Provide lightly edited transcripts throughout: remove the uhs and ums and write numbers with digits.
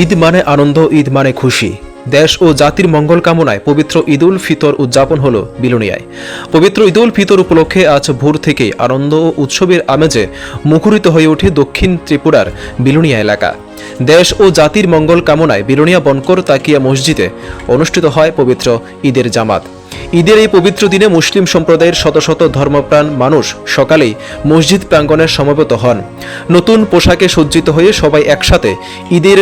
ঈদ মানে আনন্দ, ঈদ মানে খুশি। দেশ ও জাতির মঙ্গল কামনায় পবিত্র ঈদ উল ফিতর উদযাপন হল বিলোনিয়ায়। পবিত্র ঈদ উল ফিতর উপলক্ষে আজ ভোর থেকেই আনন্দ ও উৎসবের আমেজে মুখরিত হয়ে ওঠে দক্ষিণ ত্রিপুরার বিলোনিয়া এলাকা। দেশ ও জাতির মঙ্গল কামনায় বিলোনিয়া বনকর তাকিয়া মসজিদে অনুষ্ঠিত হয় পবিত্র ঈদের জামাত। ঈদের এই পবিত্র দিনে মুসলিম সম্প্রদায়ের শত শত ধর্মপ্রাণ মানুষ সকালেই মসজিদ প্রাঙ্গণে সমবেত হন। নতুন পোশাকে সজ্জিত হয়ে সবাই একসাথে ঈদের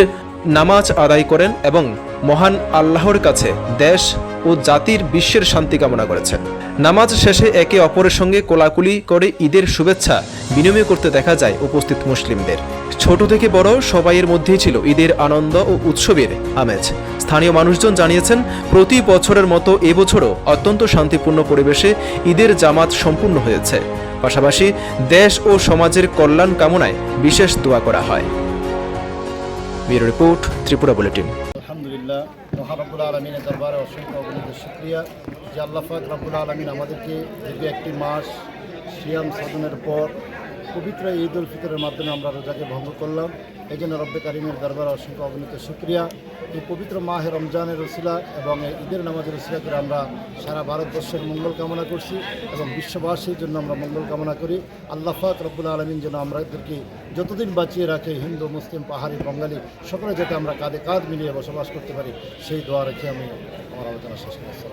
নামাজ আদায় করেন এবং মহান আল্লাহর কাছে দেশ ও জাতির বিশ্বের শান্তি কামনা করেছেন। নামাজ শেষে একে অপরের সঙ্গে কোলাকুলি করে ঈদের শুভেচ্ছা বিনিময় করতে দেখা যায় উপস্থিত মুসলিমদের। ছোট থেকে বড় সবাইয়ের মধ্যেই ছিল ঈদের আনন্দ ও উৎসবের আমেজ। স্থানীয় মানুষজন জানিয়েছেন, প্রতি বছরের মতো এবছরও অত্যন্ত শান্তিপূর্ণ পরিবেশে ঈদের জামাত সম্পূর্ণ হয়েছে। পাশাপাশি দেশ ও সমাজের কল্যাণ কামনায় বিশেষ দোয়া করা হয়। Bureau report, Tripura bulletin. আলহামদুলিল্লাহ, মহান রব্বুল আলমিনের দরবারে অসংখ্য অগণিত শুকরিয়া যে আল্লাহ পাক রব্বুল আলমিন আমাদেরকে দীর্ঘ একটি মাস সিয়াম সাধনের পর পবিত্র ঈদ উল ফিতরের মাধ্যমে আমরা রোজাকে ভঙ্গ করলাম। এই জন্য রব্বে কারিমের দরবারে অসংখ্য অগণিত শুকরিয়া। এই পবিত্র মাহে রমজানের রসিলা এবং ঈদের নামাজের রসিলা করে আমরা সারা ভারতবর্ষের মঙ্গল কামনা করছি এবং বিশ্ববাসীর জন্য আমরা মঙ্গল কামনা করি। আল্লাহ পাক রব্বুল আলমিন যেন আমাদেরকে যতদিন বাঁচিয়ে রাখে, হিন্দু মুসলিম পাহাড়ি বাঙালি সকলে যাতে আমরা কাঁধে কাঁধ মিলিয়ে বসবাস করতে পারি, সেই দোয়া রেখে আমি আমার আলোচনা শেষ করছি।